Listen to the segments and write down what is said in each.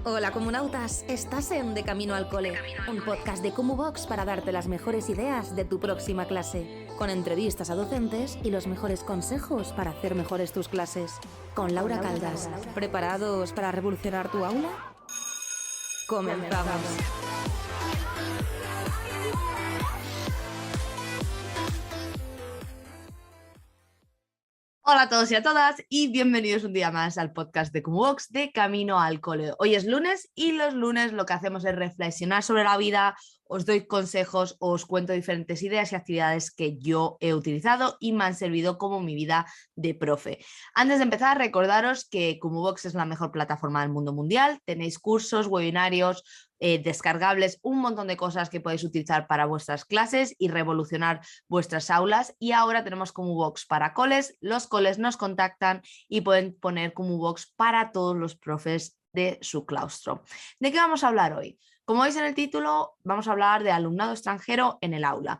Hola comunautas, estás en De Camino al Cole, un podcast de Comuvox para darte las mejores ideas de tu próxima clase, con entrevistas a docentes y los mejores consejos para hacer mejores tus clases. Con Laura Caldas, ¿preparados para revolucionar tu aula? ¡Comenzamos! Hola a todos y a todas y bienvenidos un día más al podcast de Comuvox de Camino al Cole. Hoy es lunes y los lunes lo que hacemos es reflexionar sobre la vida, os doy consejos, os cuento diferentes ideas y actividades que yo he utilizado y me han servido como mi vida de profe. Antes de empezar, recordaros que Comuvox es la mejor plataforma del mundo mundial. Tenéis cursos, webinarios, descargables, un montón de cosas que podéis utilizar para vuestras clases y revolucionar vuestras aulas. Y ahora tenemos Comuvox para coles. Los coles nos contactan y pueden poner Comuvox para todos los profes de su claustro. ¿De qué vamos a hablar hoy? Como veis en el título, vamos a hablar de alumnado extranjero en el aula.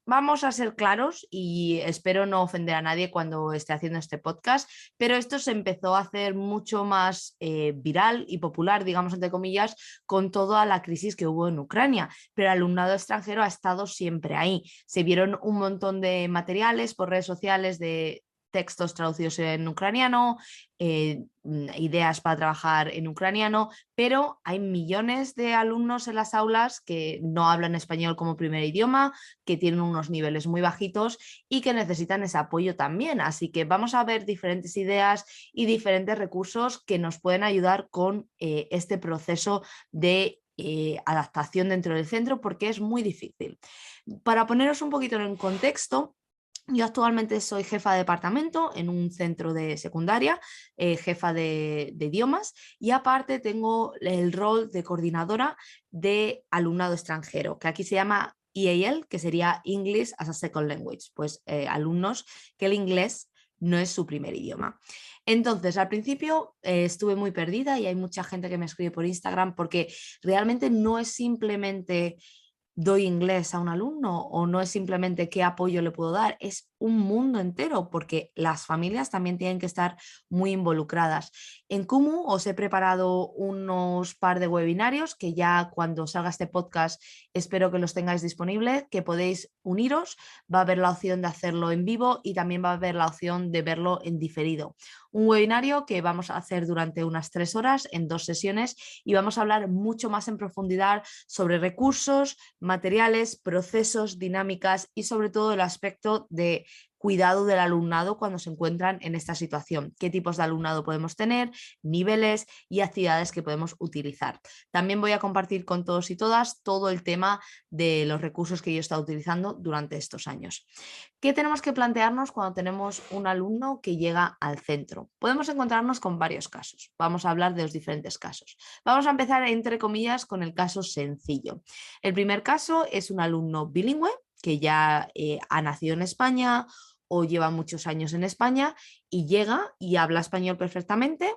Vamos a ser claros y espero no ofender a nadie cuando esté haciendo este podcast, pero esto se empezó a hacer mucho más viral y popular, digamos entre comillas, con toda la crisis que hubo en Ucrania, pero el alumnado extranjero ha estado siempre ahí. Se vieron un montón de materiales por redes sociales de textos traducidos en ucraniano, ideas para trabajar en ucraniano, pero hay millones de alumnos en las aulas que no hablan español como primer idioma, que tienen unos niveles muy bajitos y que necesitan ese apoyo también. Así que vamos a ver diferentes ideas y diferentes recursos que nos pueden ayudar con este proceso de adaptación dentro del centro, porque es muy difícil. Para poneros un poquito en contexto, yo actualmente soy jefa de departamento en un centro de secundaria, jefa de idiomas, y aparte tengo el rol de coordinadora de alumnado extranjero, que aquí se llama EAL, que sería English as a Second Language, pues alumnos que el inglés no es su primer idioma. Entonces, al principio estuve muy perdida y hay mucha gente que me escribe por Instagram porque realmente no es simplemente doy inglés a un alumno o no es simplemente qué apoyo le puedo dar, es un mundo entero porque las familias también tienen que estar muy involucradas. En Kumu os he preparado unos par de webinarios que ya cuando salga este podcast espero que los tengáis disponibles, que podéis uniros, va a haber la opción de hacerlo en vivo y también va a haber la opción de verlo en diferido. Un webinario que vamos a hacer durante unas 3 horas en 2 sesiones y vamos a hablar mucho más en profundidad sobre recursos, materiales, procesos, dinámicas y sobre todo el aspecto de cuidado del alumnado cuando se encuentran en esta situación, qué tipos de alumnado podemos tener, niveles y actividades que podemos utilizar. También voy a compartir con todos y todas todo el tema de los recursos que yo he estado utilizando durante estos años. ¿Qué tenemos que plantearnos cuando tenemos un alumno que llega al centro? Podemos encontrarnos con varios casos. Vamos a hablar de los diferentes casos. Vamos a empezar, entre comillas, con el caso sencillo. El primer caso es un alumno bilingüe que ya ha nacido en España o lleva muchos años en España y llega y habla español perfectamente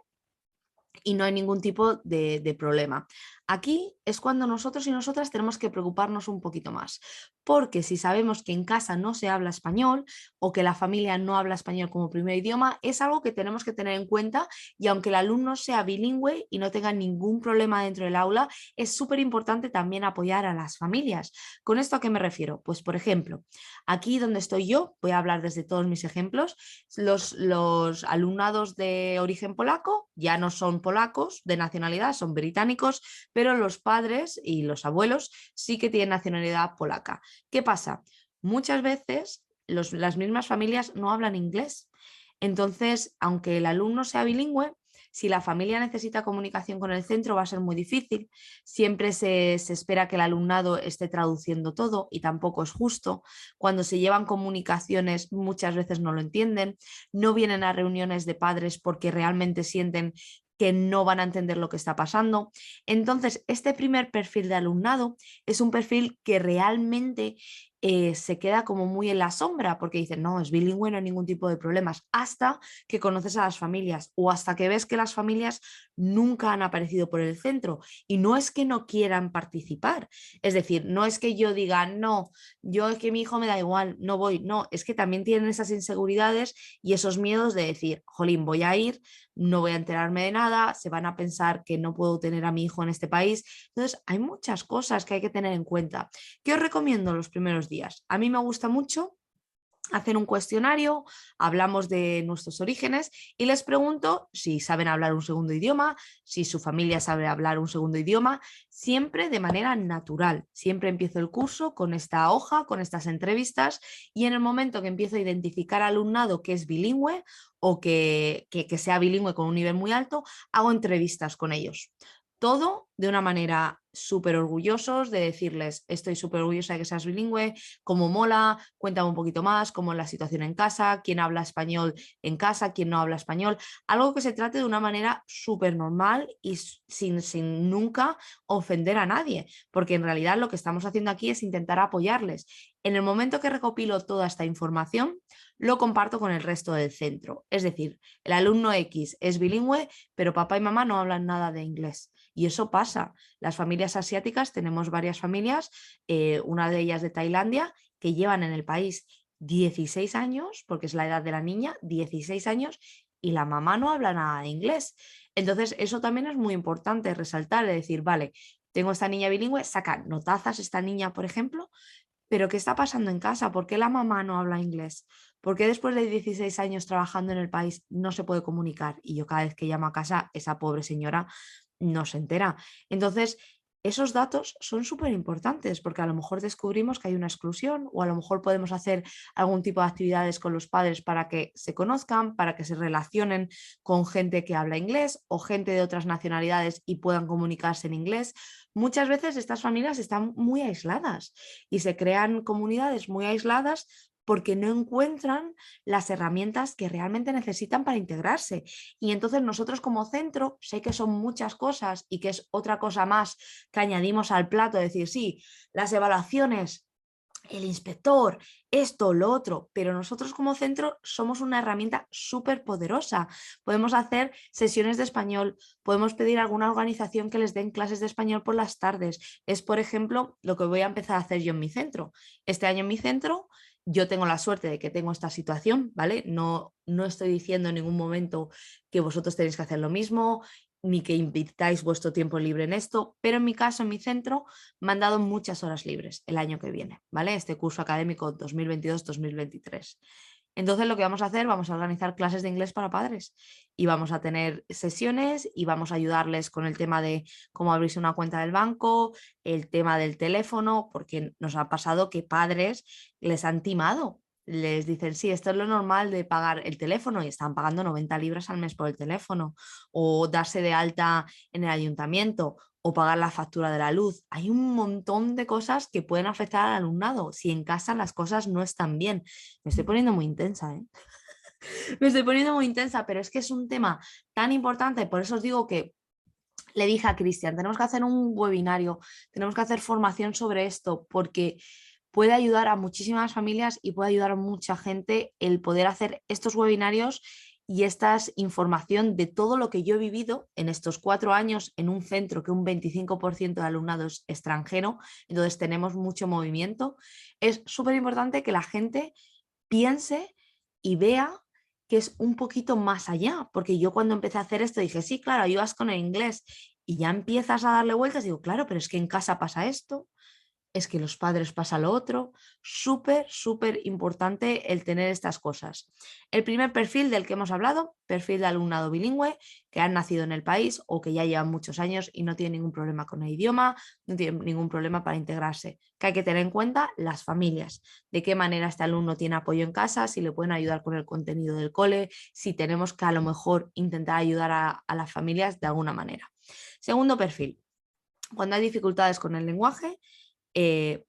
y no hay ningún tipo de problema. Aquí es cuando nosotros y nosotras tenemos que preocuparnos un poquito más, porque si sabemos que en casa no se habla español o que la familia no habla español como primer idioma, es algo que tenemos que tener en cuenta y aunque el alumno sea bilingüe y no tenga ningún problema dentro del aula, es súper importante también apoyar a las familias. ¿Con esto a qué me refiero? Pues por ejemplo, aquí donde estoy yo, voy a hablar desde todos mis ejemplos, los alumnados de origen polaco ya no son polacos de nacionalidad, son británicos, pero los padres y los abuelos sí que tienen nacionalidad polaca. ¿Qué pasa? Muchas veces las mismas familias no hablan inglés. Entonces, aunque el alumno sea bilingüe, si la familia necesita comunicación con el centro va a ser muy difícil. Siempre se espera que el alumnado esté traduciendo todo y tampoco es justo. Cuando se llevan comunicaciones muchas veces no lo entienden. No vienen a reuniones de padres porque realmente sienten que no van a entender lo que está pasando. Entonces, este primer perfil de alumnado es un perfil que realmente se queda como muy en la sombra porque dicen, no, es bilingüe, no hay ningún tipo de problemas, hasta que conoces a las familias o hasta que ves que las familias nunca han aparecido por el centro. Y no es que no quieran participar, es decir, no es que yo diga, no, yo es que mi hijo me da igual, no voy, no, es que también tienen esas inseguridades y esos miedos de decir, jolín, voy a ir, no voy a enterarme de nada, se van a pensar que no puedo tener a mi hijo en este país. Entonces, hay muchas cosas que hay que tener en cuenta. ¿Qué os recomiendo los primeros días? A mí me gusta mucho hacer un cuestionario, hablamos de nuestros orígenes y les pregunto si saben hablar un segundo idioma, si su familia sabe hablar un segundo idioma, siempre de manera natural. Siempre empiezo el curso con esta hoja, con estas entrevistas y en el momento que empiezo a identificar alumnado que es bilingüe o que sea bilingüe con un nivel muy alto, hago entrevistas con ellos. Todo de una manera súper orgullosos de decirles, estoy súper orgullosa de que seas bilingüe, cómo mola, cuéntame un poquito más, cómo es la situación en casa, quién habla español en casa, quién no habla español, algo que se trate de una manera súper normal y sin nunca ofender a nadie, porque en realidad lo que estamos haciendo aquí es intentar apoyarles. En el momento que recopilo toda esta información, lo comparto con el resto del centro. Es decir, el alumno X es bilingüe, pero papá y mamá no hablan nada de inglés. Y eso pasa. Las familias asiáticas, tenemos varias familias, una de ellas de Tailandia, que llevan en el país 16 años, porque es la edad de la niña, 16 años, y la mamá no habla nada de inglés. Entonces, eso también es muy importante resaltar, de decir, vale, tengo esta niña bilingüe, saca notazas esta niña, por ejemplo, pero ¿qué está pasando en casa? ¿Por qué la mamá no habla inglés? ¿Por qué después de 16 años trabajando en el país no se puede comunicar? Y yo cada vez que llamo a casa, esa pobre señora no se entera. Entonces, esos datos son súper importantes porque a lo mejor descubrimos que hay una exclusión o a lo mejor podemos hacer algún tipo de actividades con los padres para que se conozcan, para que se relacionen con gente que habla inglés o gente de otras nacionalidades y puedan comunicarse en inglés. Muchas veces estas familias están muy aisladas y se crean comunidades muy aisladas porque no encuentran las herramientas que realmente necesitan para integrarse. Y entonces nosotros como centro, sé que son muchas cosas y que es otra cosa más que añadimos al plato, decir, sí, las evaluaciones, el inspector, esto, lo otro, pero nosotros como centro somos una herramienta súper poderosa. Podemos hacer sesiones de español, podemos pedir a alguna organización que les den clases de español por las tardes. Es, por ejemplo, lo que voy a empezar a hacer yo en mi centro. Este año en mi centro yo tengo la suerte de que tengo esta situación, ¿vale? No estoy diciendo en ningún momento que vosotros tenéis que hacer lo mismo, ni que invitáis vuestro tiempo libre en esto, pero en mi caso, en mi centro, me han dado muchas horas libres el año que viene, ¿vale? Este curso académico 2022-2023. Entonces lo que vamos a hacer, vamos a organizar clases de inglés para padres y vamos a tener sesiones y vamos a ayudarles con el tema de cómo abrirse una cuenta del banco, el tema del teléfono, porque nos ha pasado que padres les han timado. Les dicen, sí, esto es lo normal de pagar el teléfono y están pagando 90 libras al mes por el teléfono o darse de alta en el ayuntamiento o pagar la factura de la luz. Hay un montón de cosas que pueden afectar al alumnado si en casa las cosas no están bien. Me estoy poniendo muy intensa, ¿eh? Me estoy poniendo muy intensa, pero es que es un tema tan importante, por eso os digo que le dije a Cristian, tenemos que hacer un webinario, tenemos que hacer formación sobre esto, porque puede ayudar a muchísimas familias y puede ayudar a mucha gente el poder hacer estos webinarios y esta información de todo lo que yo he vivido en estos 4 años en un centro que un 25% de alumnado es extranjero, entonces tenemos mucho movimiento. Es súper importante que la gente piense y vea que es un poquito más allá, porque yo cuando empecé a hacer esto dije, sí, claro, ayudas con el inglés y ya empiezas a darle vueltas, digo, claro, pero es que en casa pasa esto, es que los padres pasa lo otro. Súper, súper importante el tener estas cosas. El primer perfil del que hemos hablado, perfil de alumnado bilingüe, que han nacido en el país o que ya llevan muchos años y no tienen ningún problema con el idioma, no tienen ningún problema para integrarse. Que hay que tener en cuenta las familias, de qué manera este alumno tiene apoyo en casa, si le pueden ayudar con el contenido del cole, si tenemos que a lo mejor intentar ayudar a las familias de alguna manera. Segundo perfil, cuando hay dificultades con el lenguaje,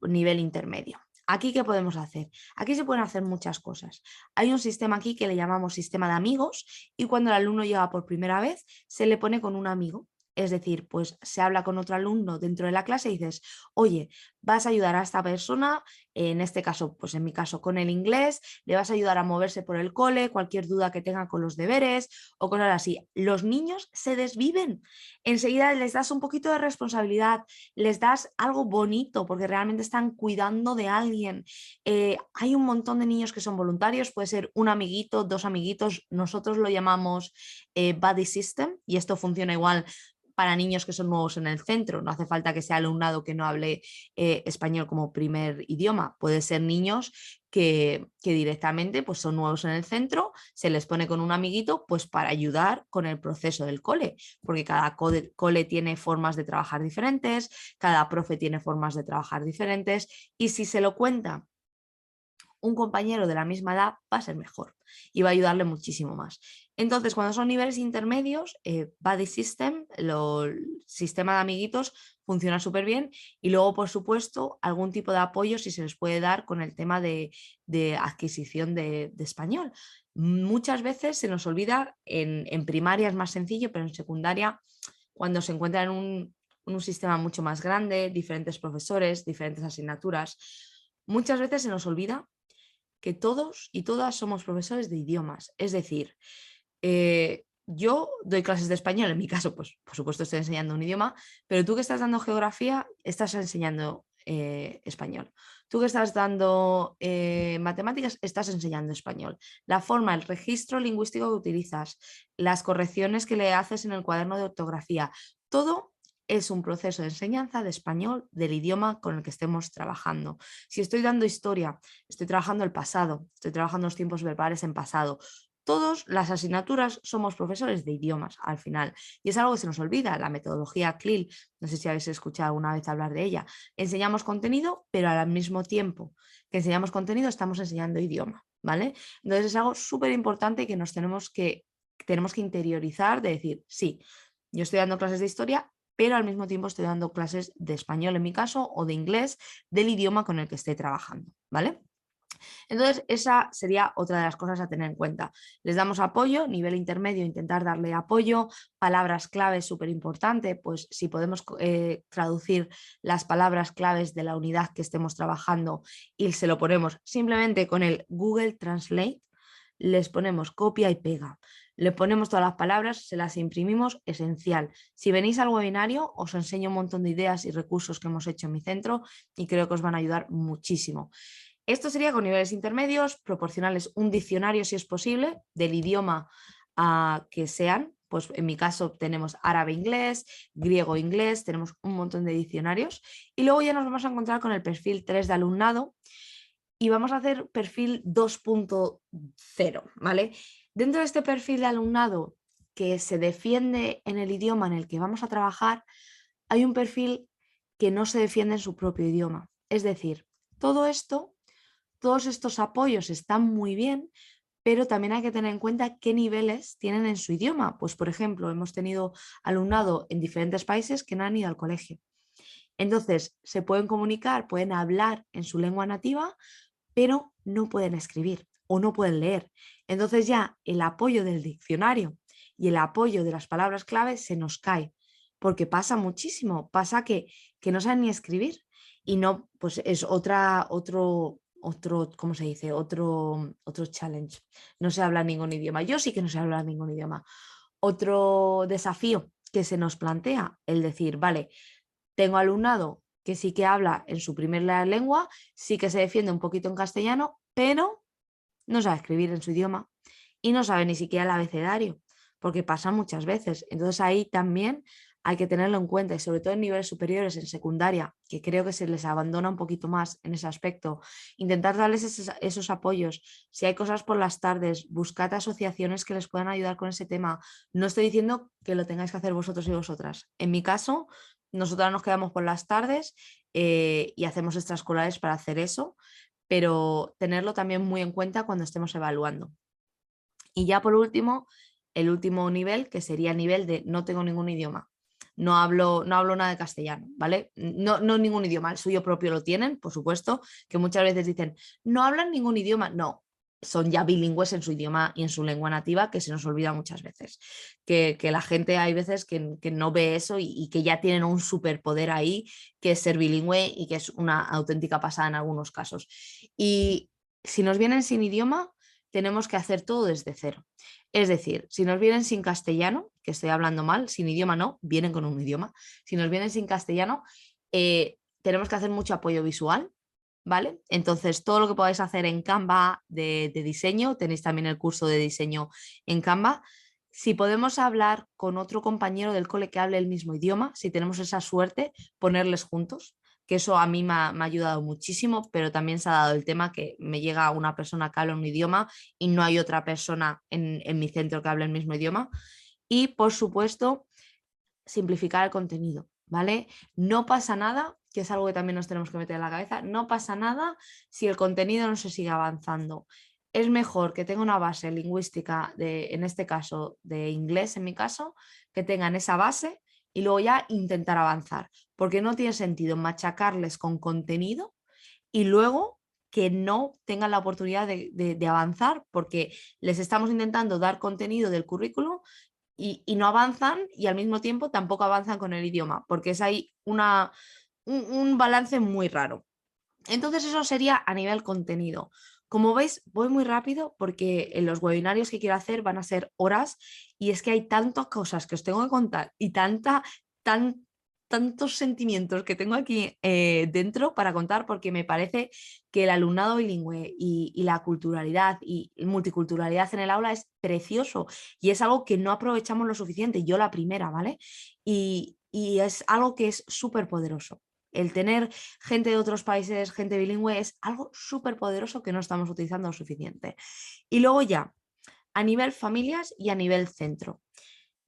nivel intermedio. ¿Aquí qué podemos hacer? Aquí se pueden hacer muchas cosas. Hay un sistema aquí que le llamamos sistema de amigos y cuando el alumno llega por primera vez se le pone con un amigo. Es decir, pues se habla con otro alumno dentro de la clase y dices, oye, vas a ayudar a esta persona en este caso, pues en mi caso con el inglés, le vas a ayudar a moverse por el cole, cualquier duda que tenga con los deberes o cosas así. Los niños se desviven, enseguida les das un poquito de responsabilidad, les das algo bonito porque realmente están cuidando de alguien. Hay un montón de niños que son voluntarios, puede ser un amiguito, dos amiguitos, nosotros lo llamamos buddy system y esto funciona igual para niños que son nuevos en el centro. No hace falta que sea alumnado que no hable español como primer idioma. Puede ser niños que directamente pues, son nuevos en el centro, se les pone con un amiguito pues, para ayudar con el proceso del cole, porque cada cole tiene formas de trabajar diferentes, cada profe tiene formas de trabajar diferentes y si se lo cuenta un compañero de la misma edad va a ser mejor y va a ayudarle muchísimo más. Entonces, cuando son niveles intermedios, Buddy System, el sistema de amiguitos, funciona súper bien y luego, por supuesto, algún tipo de apoyo si se les puede dar con el tema de adquisición de español. Muchas veces se nos olvida, en primaria es más sencillo, pero en secundaria, cuando se encuentra en un sistema mucho más grande, diferentes profesores, diferentes asignaturas, muchas veces se nos olvida que todos y todas somos profesores de idiomas. Es decir, yo doy clases de español, en mi caso, pues por supuesto estoy enseñando un idioma, pero tú que estás dando geografía, estás enseñando español. Tú que estás dando matemáticas, estás enseñando español. La forma, el registro lingüístico que utilizas, las correcciones que le haces en el cuaderno de ortografía, todo es un proceso de enseñanza de español del idioma con el que estemos trabajando. Si estoy dando historia, estoy trabajando el pasado, estoy trabajando los tiempos verbales en pasado. Todas las asignaturas somos profesores de idiomas al final y es algo que se nos olvida, la metodología CLIL, no sé si habéis escuchado alguna vez hablar de ella. Enseñamos contenido, pero al mismo tiempo que enseñamos contenido estamos enseñando idioma, ¿vale? Entonces es algo súper importante que nos tenemos que interiorizar de decir, sí, yo estoy dando clases de historia, pero al mismo tiempo estoy dando clases de español en mi caso o de inglés del idioma con el que esté trabajando, ¿vale? Entonces, esa sería otra de las cosas a tener en cuenta. Les damos apoyo, nivel intermedio, intentar darle apoyo, palabras claves súper importante, pues si podemos traducir las palabras claves de la unidad que estemos trabajando y se lo ponemos simplemente con el Google Translate, les ponemos copia y pega. Le ponemos todas las palabras, se las imprimimos, esencial. Si venís al webinario, os enseño un montón de ideas y recursos que hemos hecho en mi centro y creo que os van a ayudar muchísimo. Esto sería con niveles intermedios, proporcionarles un diccionario si es posible, del idioma que sean. Pues en mi caso tenemos árabe-inglés, griego-inglés, tenemos un montón de diccionarios. Y luego ya nos vamos a encontrar con el perfil 3 de alumnado y vamos a hacer perfil 2.0, ¿vale? Dentro de este perfil de alumnado que se defiende en el idioma en el que vamos a trabajar, hay un perfil que no se defiende en su propio idioma. Es decir, todos estos apoyos están muy bien, pero también hay que tener en cuenta qué niveles tienen en su idioma. Pues, por ejemplo, hemos tenido alumnado en diferentes países que no han ido al colegio. Entonces, se pueden comunicar, pueden hablar en su lengua nativa, pero no pueden escribir o no pueden leer. Entonces ya el apoyo del diccionario y el apoyo de las palabras clave se nos cae, porque pasa muchísimo, pasa que no saben ni escribir y no, pues es otro, ¿cómo se dice? Otro challenge. No se habla ningún idioma. Yo sí que no sé hablar ningún idioma. Otro desafío que se nos plantea, el decir, vale, tengo alumnado que sí que habla en su primera lengua, sí que se defiende un poquito en castellano, pero no sabe escribir en su idioma y no sabe ni siquiera el abecedario, porque pasa muchas veces. Entonces ahí también hay que tenerlo en cuenta y sobre todo en niveles superiores, en secundaria, que creo que se les abandona un poquito más en ese aspecto, intentar darles esos apoyos. Si hay cosas por las tardes, buscad asociaciones que les puedan ayudar con ese tema. No estoy diciendo que lo tengáis que hacer vosotros y vosotras. En mi caso, nosotras nos quedamos por las tardes y hacemos extraescolares para hacer eso, pero tenerlo también muy en cuenta cuando estemos evaluando. Y ya por último, el último nivel, que sería el nivel de no tengo ningún idioma. No hablo nada de castellano, ¿vale? No ningún idioma, el suyo propio lo tienen, por supuesto, que muchas veces dicen, no hablan ningún idioma. No, son ya bilingües en su idioma y en su lengua nativa, que se nos olvida muchas veces. Que la gente hay veces que no ve eso y que ya tienen un superpoder ahí, que es ser bilingüe y que es una auténtica pasada en algunos casos. Y si nos vienen sin idioma, tenemos que hacer todo desde cero. Es decir, si nos vienen sin castellano, que estoy hablando mal, sin idioma no, vienen con un idioma. Si nos vienen sin castellano, tenemos que hacer mucho apoyo visual, ¿vale? Entonces, todo lo que podáis hacer en Canva de diseño, tenéis también el curso de diseño en Canva. Si podemos hablar con otro compañero del cole que hable el mismo idioma, si tenemos esa suerte, ponerles juntos, que eso a mí me ha ayudado muchísimo, pero también se ha dado el tema que me llega una persona que habla un idioma y no hay otra persona en mi centro que hable el mismo idioma. Y, por supuesto, simplificar el contenido, ¿vale? No pasa nada, que es algo que también nos tenemos que meter en la cabeza, no pasa nada si el contenido no se sigue avanzando. Es mejor que tenga una base lingüística, en este caso de inglés, en mi caso, que tengan esa base y luego ya intentar avanzar, porque no tiene sentido machacarles con contenido y luego que no tengan la oportunidad de avanzar, porque les estamos intentando dar contenido del currículum y no avanzan y al mismo tiempo tampoco avanzan con el idioma, porque es ahí un balance muy raro. Entonces eso sería a nivel contenido. Como veis, voy muy rápido porque en los webinarios que quiero hacer van a ser horas y es que hay tantas cosas que os tengo que contar y tantos sentimientos que tengo aquí dentro para contar, porque me parece que el alumnado bilingüe y la culturalidad y multiculturalidad en el aula es precioso y es algo que no aprovechamos lo suficiente, yo la primera, ¿vale? Y es algo que es súper poderoso. El tener gente de otros países, gente bilingüe, es algo súper poderoso que no estamos utilizando lo suficiente. Y luego ya, a nivel familias y a nivel centro.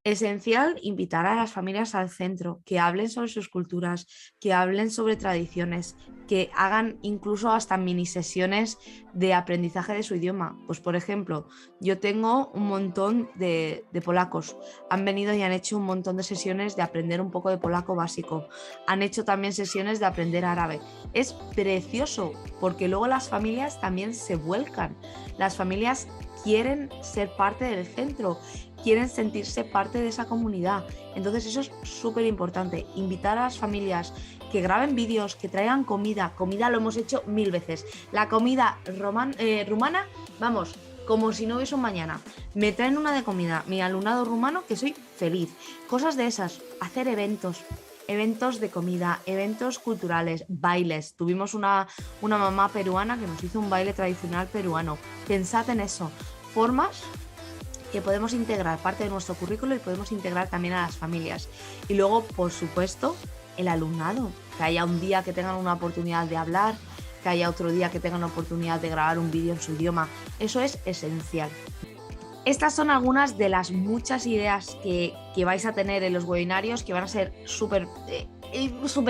Esencial invitar a las familias al centro, que hablen sobre sus culturas, que hablen sobre tradiciones, que hagan incluso hasta mini sesiones de aprendizaje de su idioma. Pues por ejemplo, yo tengo un montón de polacos, han venido y han hecho un montón de sesiones de aprender un poco de polaco básico, han hecho también sesiones de aprender árabe. Es precioso porque luego las familias también se vuelcan, las familias quieren ser parte del centro, quieren sentirse parte de esa comunidad. Entonces eso es súper importante, invitar a las familias que graben vídeos, que traigan comida lo hemos hecho 1000 veces. La comida rumana, vamos, como si no hubiese un mañana. Me traen una de comida, mi alumnado rumano, que soy feliz. Cosas de esas, hacer eventos de comida, eventos culturales, bailes. Tuvimos una mamá peruana que nos hizo un baile tradicional peruano. Pensad en eso, formas que podemos integrar parte de nuestro currículo y podemos integrar también a las familias. Y luego, por supuesto, el alumnado, que haya un día que tengan una oportunidad de hablar, que haya otro día que tengan la oportunidad de grabar un vídeo en su idioma. Eso es esencial. Estas son algunas de las muchas ideas que vais a tener en los webinarios, que van a ser súper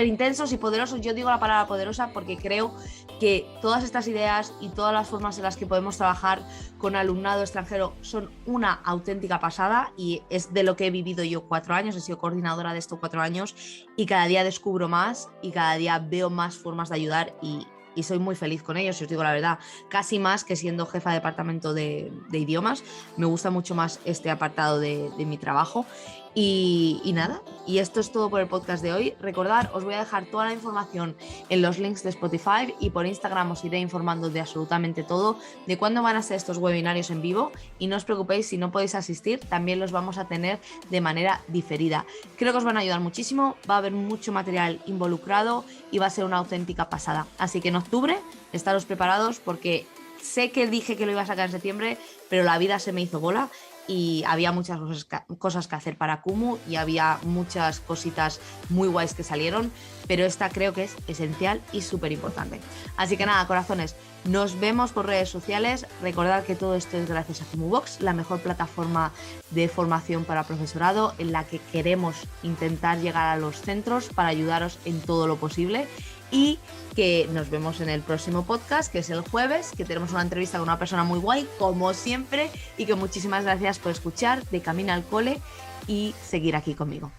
intensos y poderosos. Yo digo la palabra poderosa porque creo que todas estas ideas y todas las formas en las que podemos trabajar con alumnado extranjero son una auténtica pasada, y es de lo que he vivido yo 4 años, he sido coordinadora de estos 4 años y cada día descubro más y cada día veo más formas de ayudar y soy muy feliz con ellos, si os digo la verdad, casi más que siendo jefa de departamento de idiomas. Me gusta mucho más este apartado de mi trabajo. Y nada, y esto es todo por el podcast de hoy. Recordad, os voy a dejar toda la información en los links de Spotify y por Instagram os iré informando de absolutamente todo, de cuándo van a ser estos webinarios en vivo, y no os preocupéis si no podéis asistir, también los vamos a tener de manera diferida. Creo que os van a ayudar muchísimo, va a haber mucho material involucrado y va a ser una auténtica pasada. Así que en octubre, estaros preparados, porque sé que dije que lo iba a sacar en septiembre, pero la vida se me hizo bola y había muchas cosas que hacer para Kumu y había muchas cositas muy guays que salieron, pero esta creo que es esencial y súper importante. Así que nada, corazones, nos vemos por redes sociales. Recordad que todo esto es gracias a KumuBox, la mejor plataforma de formación para profesorado, en la que queremos intentar llegar a los centros para ayudaros en todo lo posible. Y que nos vemos en el próximo podcast, que es el jueves, que tenemos una entrevista con una persona muy guay, como siempre, y que muchísimas gracias por escuchar de Camino al Cole y seguir aquí conmigo.